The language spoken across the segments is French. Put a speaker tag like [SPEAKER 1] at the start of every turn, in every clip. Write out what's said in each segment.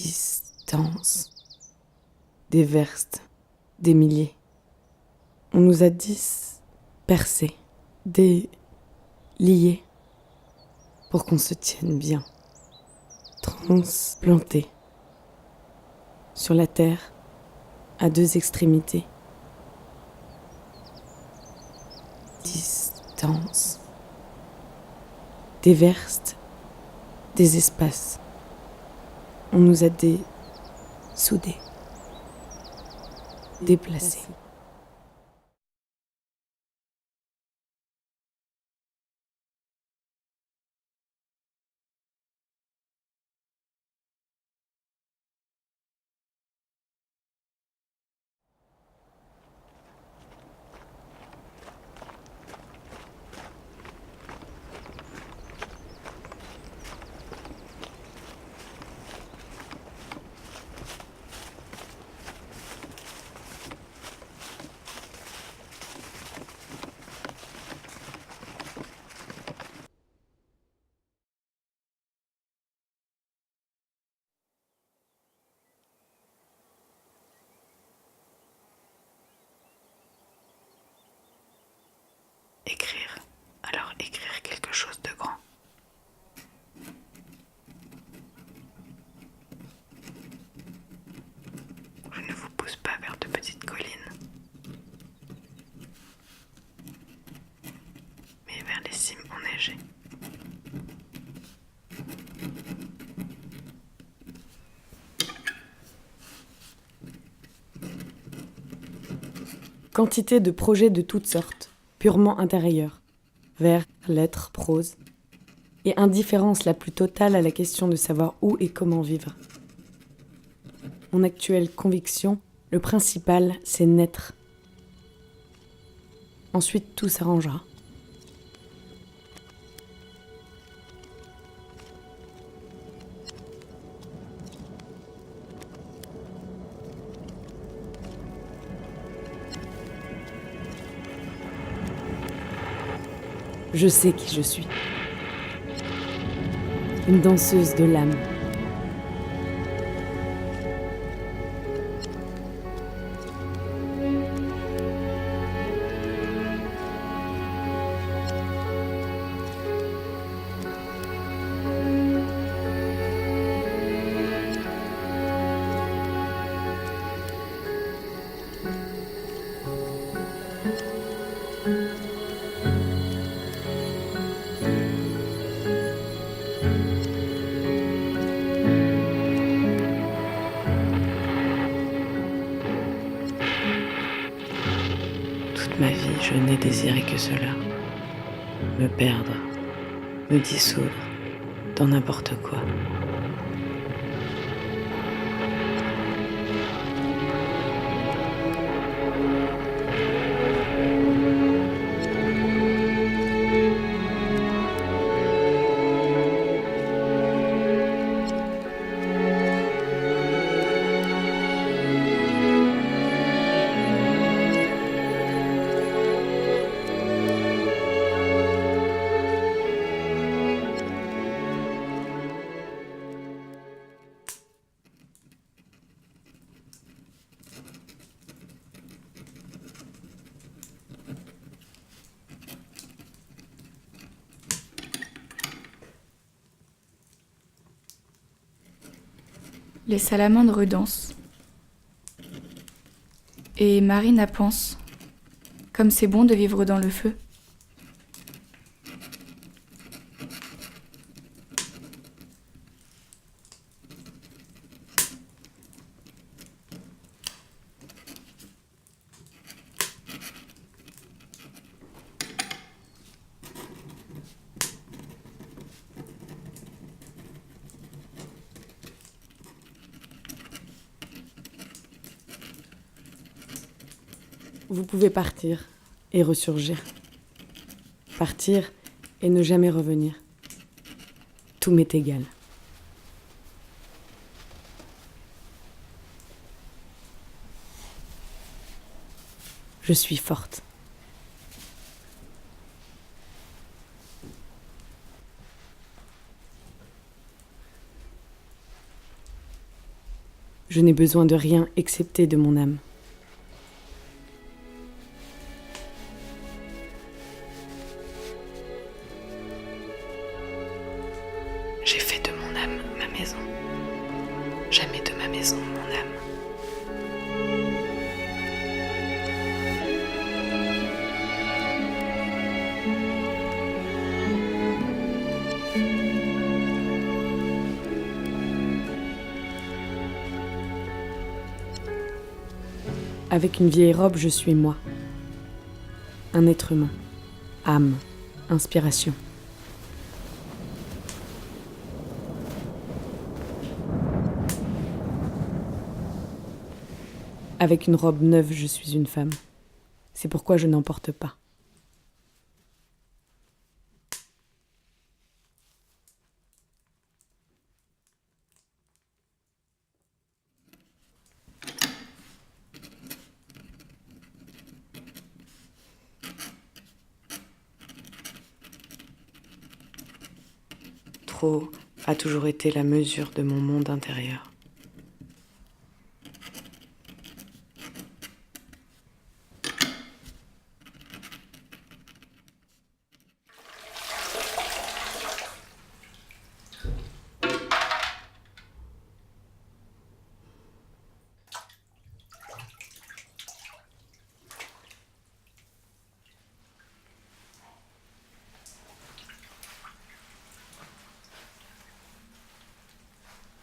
[SPEAKER 1] distance, des verstes, des milliers. On nous a dispersés, déliés, pour qu'on se tienne bien, transplantés, sur la terre, à deux extrémités. Distance, des verstes, des espaces. On nous a soudés, déplacés.
[SPEAKER 2] Écrire, alors écrire quelque chose de grand. Je ne vous pousse pas vers de petites collines, mais vers les cimes enneigées.
[SPEAKER 1] Quantité de projets de toutes sortes, purement intérieurs, vers, lettres, prose, et indifférence la plus totale à la question de savoir où et comment vivre. Mon actuelle conviction, le principal, c'est naître. Ensuite, tout s'arrangera. Je sais qui je suis. Une danseuse de l'âme.
[SPEAKER 2] Toute ma vie, je n'ai désiré que cela. Me perdre, me dissoudre dans n'importe quoi.
[SPEAKER 3] Les salamandres dansent. Et Marina pense, comme c'est bon de vivre dans le feu.
[SPEAKER 1] Vous pouvez partir et ressurgir. Partir et ne jamais revenir. Tout m'est égal. Je suis forte. Je n'ai besoin de rien excepté de mon âme.
[SPEAKER 2] J'ai fait de mon âme ma maison. Jamais de ma maison mon âme.
[SPEAKER 1] Avec une vieille robe, je suis moi. Un être humain. Âme. Inspiration. Avec une robe neuve, je suis une femme. C'est pourquoi je n'en porte pas.
[SPEAKER 2] Trop a toujours été la mesure de mon monde intérieur.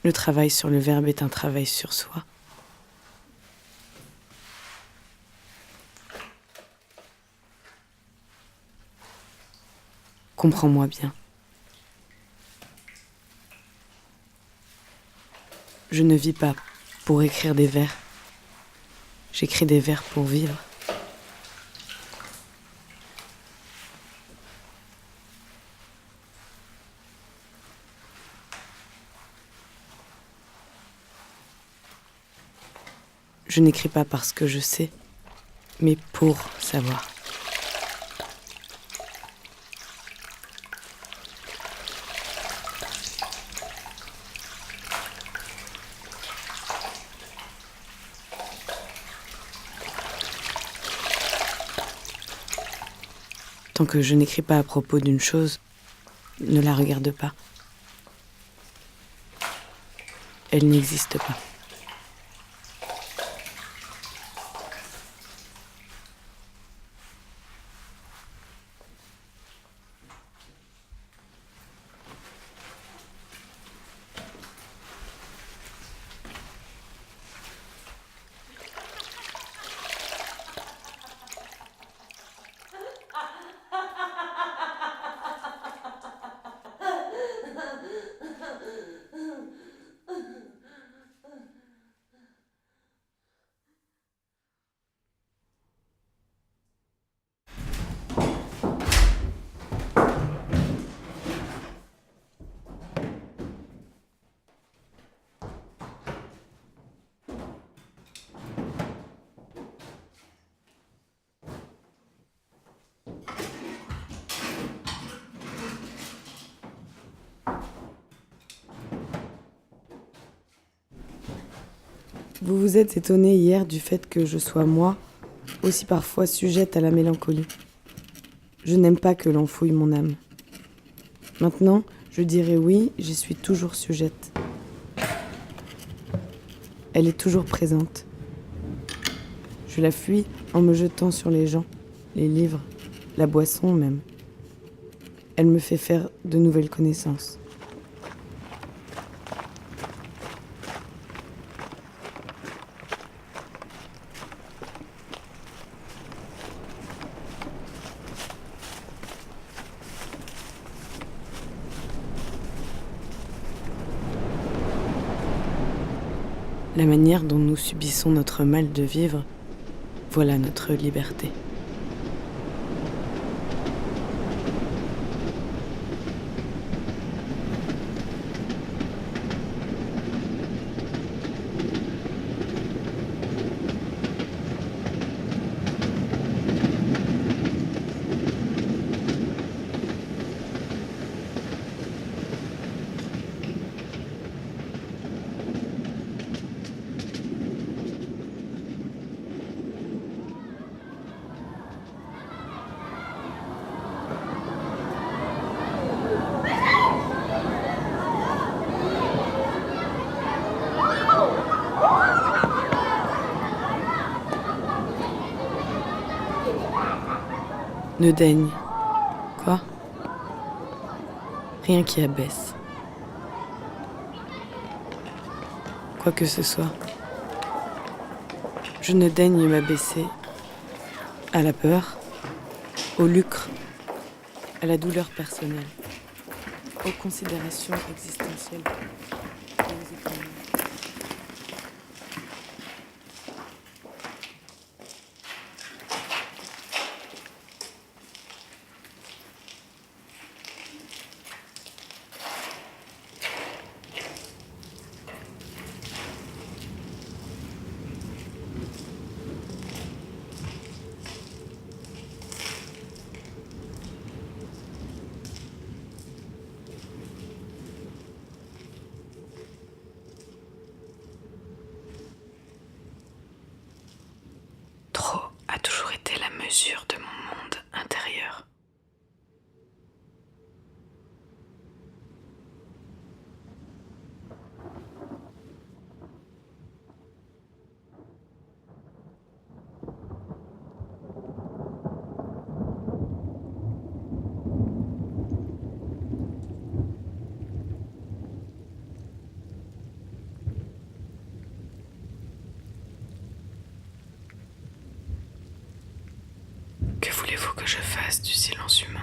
[SPEAKER 2] Le travail sur le verbe est un travail sur soi. Comprends-moi bien. Je ne vis pas pour écrire des vers. J'écris des vers pour vivre. Je n'écris pas parce que je sais, mais pour savoir. Tant que je n'écris pas à propos d'une chose, ne la regarde pas. Elle n'existe pas.
[SPEAKER 1] Vous vous êtes étonné hier du fait que je sois moi, aussi parfois sujette à la mélancolie. Je n'aime pas que l'on fouille mon âme. Maintenant, je dirais oui, j'y suis toujours sujette. Elle est toujours présente. Je la fuis en me jetant sur les gens, les livres, la boisson même. Elle me fait faire de nouvelles connaissances. La manière dont nous subissons notre mal de vivre, voilà notre liberté. Ne daigne. Quoi ? Rien qui abaisse. Quoi que ce soit. Je ne daigne m'abaisser à la peur, au lucre, à la douleur personnelle, aux considérations existentielles.
[SPEAKER 2] Trop a toujours été la mesure de mon monde intérieur. Que voulez-vous que je fasse du silence humain ?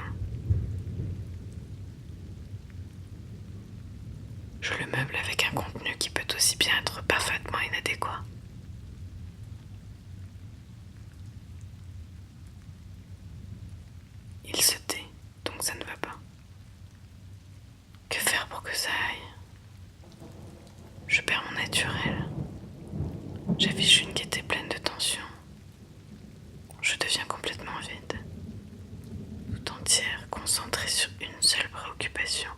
[SPEAKER 2] Je le meuble avec un contenu qui peut aussi bien être parfaitement inadéquat. Il se tait, donc ça ne va pas. Que faire pour que ça aille ? Je perds mon naturel. J'affiche une gaieté pleine de tension. Je deviens complètement vide, tout entière, concentrée sur une seule préoccupation.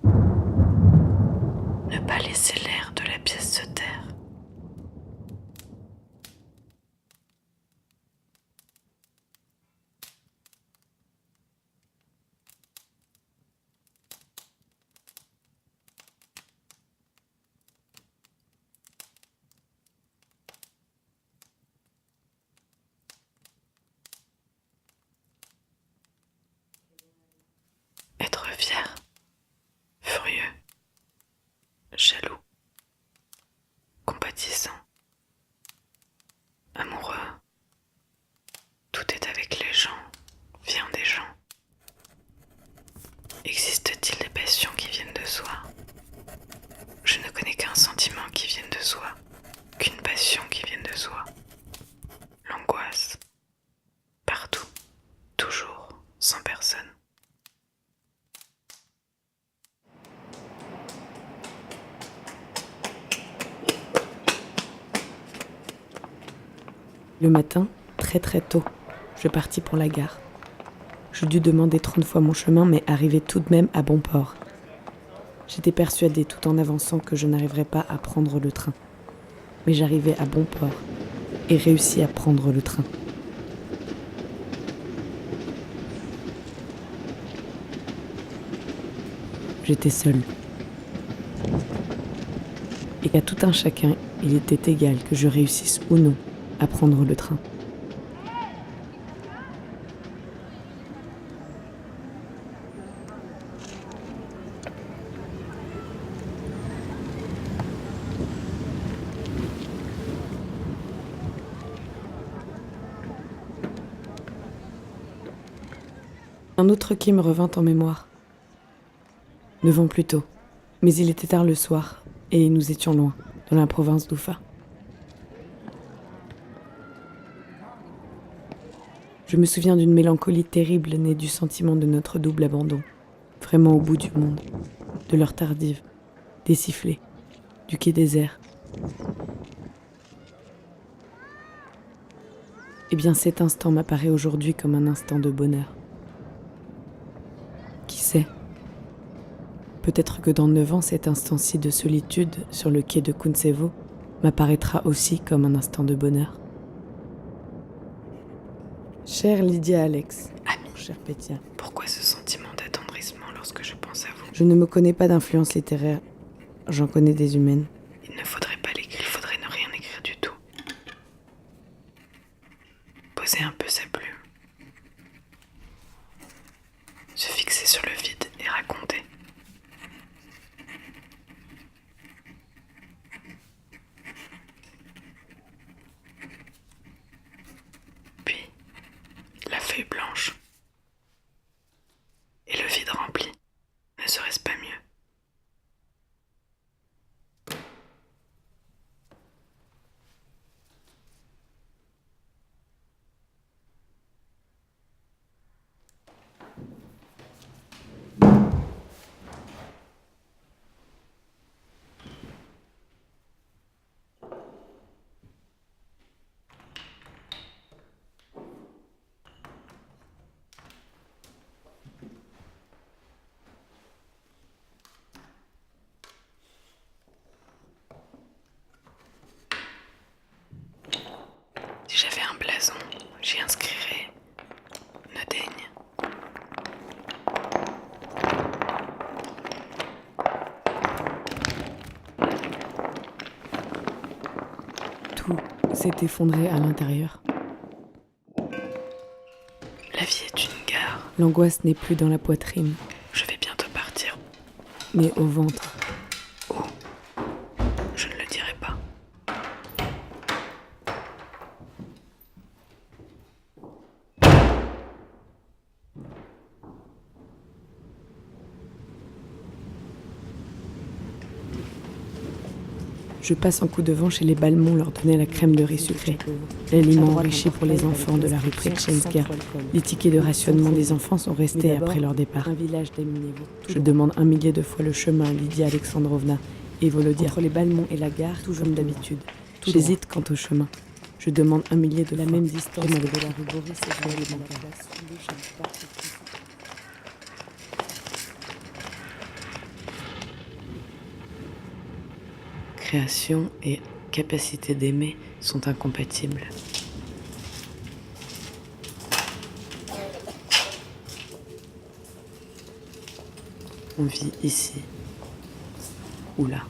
[SPEAKER 2] Ne pas laisser l'air de la pièce se taire. Être fier, furieux, jaloux, compatissant, amoureux. Tout est avec les gens, vient des gens. Existe-t-il des passions qui viennent de soi ? Je ne connais qu'un sentiment qui vienne de soi, qu'une passion qui vienne de soi. L'angoisse. Partout, toujours, sans personne.
[SPEAKER 1] Le matin, très très tôt, je partis pour la gare. Je dus demander 30 fois mon chemin, mais arrivai tout de même à bon port. J'étais persuadée tout en avançant que je n'arriverais pas à prendre le train. Mais j'arrivai à bon port et réussis à prendre le train. J'étais seule. Et qu'à tout un chacun, il était égal que je réussisse ou non à prendre le train. Un autre qui me revint en mémoire. 9 ans plus tôt, mais il était tard le soir, et nous étions loin, dans la province d'Oufa. Je me souviens d'une mélancolie terrible née du sentiment de notre double abandon, vraiment au bout du monde, de l'heure tardive, des sifflets, du quai désert. Eh bien cet instant m'apparaît aujourd'hui comme un instant de bonheur. Qui sait ? Peut-être que dans 9 ans, cet instant-ci de solitude sur le quai de Kuntsevo m'apparaîtra aussi comme un instant de bonheur. Chère Lydia Alex,
[SPEAKER 2] Ami,
[SPEAKER 1] cher Pétia,
[SPEAKER 2] pourquoi ce sentiment d'attendrissement lorsque je pense à vous ?
[SPEAKER 1] je ne me connais pas d'influence littéraire, j'en connais des humaines.
[SPEAKER 2] Il ne faudrait pas l'écrire, il faudrait ne rien écrire du tout. poser un peu sa plume, se fixer sur le vide et raconter. Puis, la feuille blanche et le vide rempli, ne serait-ce pas mieux? Si j'avais un blason, j'y inscrirais ne daigne.
[SPEAKER 1] Tout s'est effondré à l'intérieur.
[SPEAKER 2] La vie est une gare.
[SPEAKER 1] L'angoisse n'est plus dans la poitrine,
[SPEAKER 2] Je vais bientôt partir.
[SPEAKER 1] mais au ventre.
[SPEAKER 2] Où? Je ne le dirai pas.
[SPEAKER 1] Je passe un coup de vent chez les Balmont leur donner la crème de riz sucrée, l'aliment enrichi pour les enfants de la rue Preczenska. Les tickets de rationnement des enfants sont restés après leur départ. Je demande 1 millier de fois le chemin à Lydia Alexandrovna et Volodya. Entre les Balmont et la gare, tout comme d'habitude. J'hésite quant au chemin. Je demande 1 millier de la même distance de la rue Boris et je vais à la place.
[SPEAKER 2] Création et capacité d'aimer sont incompatibles. On vit ici ou là.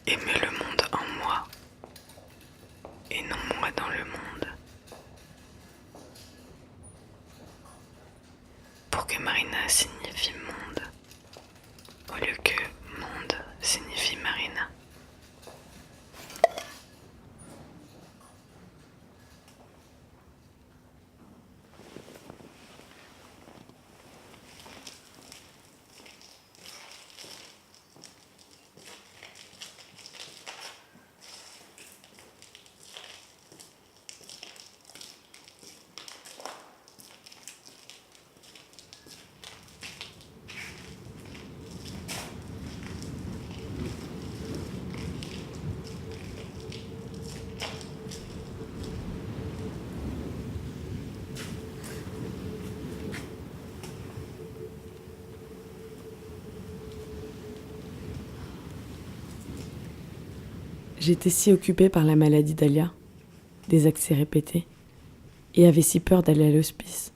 [SPEAKER 2] Aimer le monde en moi et non moi dans le monde. Pour que Marina signifie monde, au lieu que monde signifie Marina.
[SPEAKER 1] J'étais si occupée par la maladie d'Alia, des accès répétés, et avait si peur d'aller à l'hospice,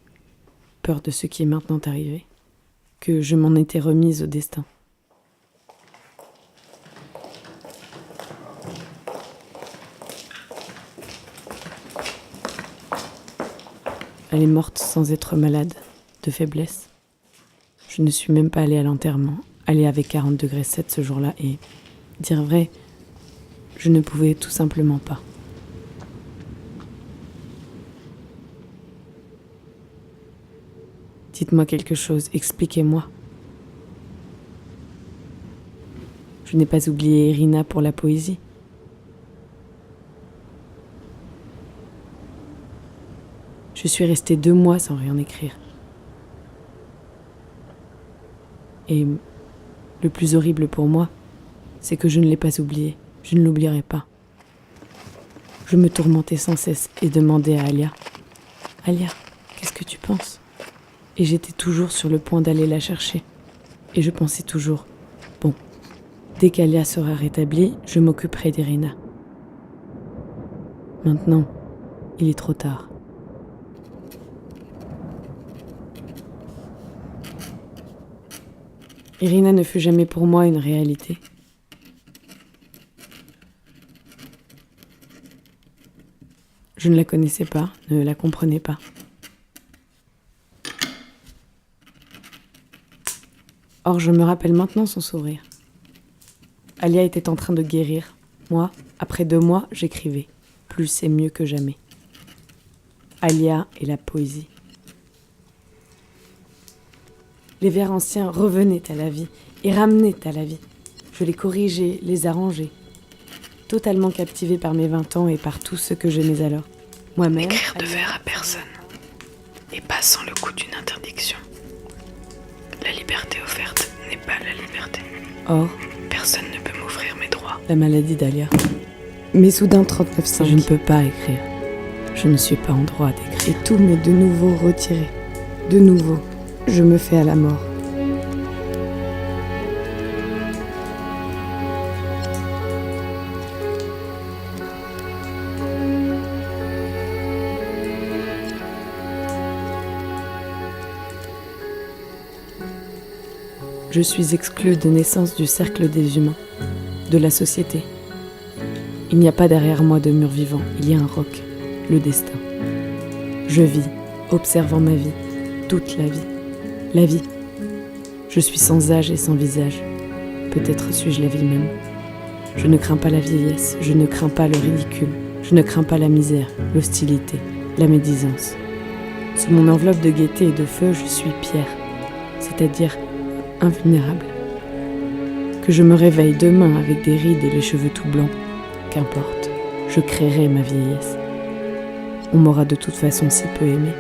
[SPEAKER 1] peur de ce qui est maintenant arrivé, que je m'en étais remise au destin. Elle est morte sans être malade, de faiblesse. Je ne suis même pas allée à l'enterrement, allée avec 40°7 ce jour-là, et, dire vrai, je ne pouvais tout simplement pas. Dites-moi quelque chose, expliquez-moi. Je n'ai pas oublié Irina pour la poésie. Je suis restée 2 mois sans rien écrire. Et le plus horrible pour moi, c'est que je ne l'ai pas oublié. Je ne l'oublierai pas. Je me tourmentais sans cesse et demandais à Alia « Alia, qu'est-ce que tu penses ?» Et j'étais toujours sur le point d'aller la chercher. Et je pensais toujours « Bon, dès qu'Alia sera rétablie, je m'occuperai d'Irina. » Maintenant, il est trop tard. Irina ne fut jamais pour moi une réalité. Je ne la connaissais pas, ne la comprenais pas. Or, je me rappelle maintenant son sourire. Alia était en train de guérir. Moi, après 2 mois, j'écrivais. Plus et mieux que jamais. Alia et la poésie. Les vers anciens revenaient à la vie et ramenaient à la vie. Je les corrigeais, les arrangeais. Totalement captivée par mes 20 ans et par tout ce que j'aimais alors. Moi-même.
[SPEAKER 2] Écrire de vers à personne, et pas sans le coup d'une interdiction. La liberté offerte n'est pas la liberté.
[SPEAKER 1] Or,
[SPEAKER 2] personne ne peut m'offrir mes droits.
[SPEAKER 1] La maladie d'Alia. Mais soudain 39,5. Je ne peux pas écrire. Je ne suis pas en droit d'écrire. Et tout m'est de nouveau retiré. De nouveau, je me fais à la mort. Je suis exclue de naissance du cercle des humains, de la société. Il n'y a pas derrière moi de mur vivant, il y a un roc, le destin. Je vis, observant ma vie, toute la vie. La vie. Je suis sans âge et sans visage. Peut-être suis-je la vie même. Je ne crains pas la vieillesse, je ne crains pas le ridicule, je ne crains pas la misère, l'hostilité, la médisance. Sous mon enveloppe de gaieté et de feu, je suis pierre, c'est-à-dire invulnérable. Que je me réveille demain avec des rides et les cheveux tout blancs, qu'importe, je créerai ma vieillesse. On m'aura de toute façon si peu aimé.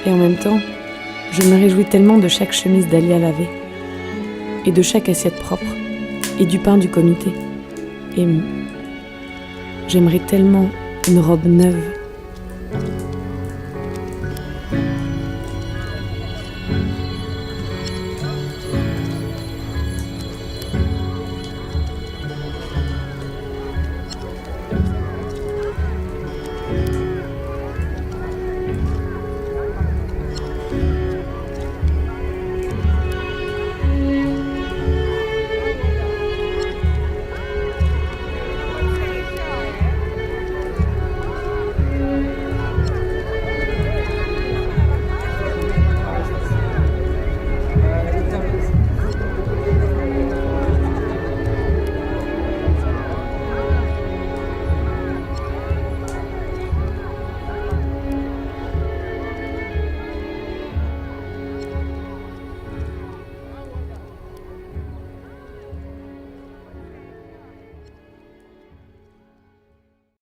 [SPEAKER 1] Et en même temps, je me réjouis tellement de chaque chemise d'Alia lavée, et de chaque assiette propre, et du pain du comité. Et j'aimerais tellement une robe neuve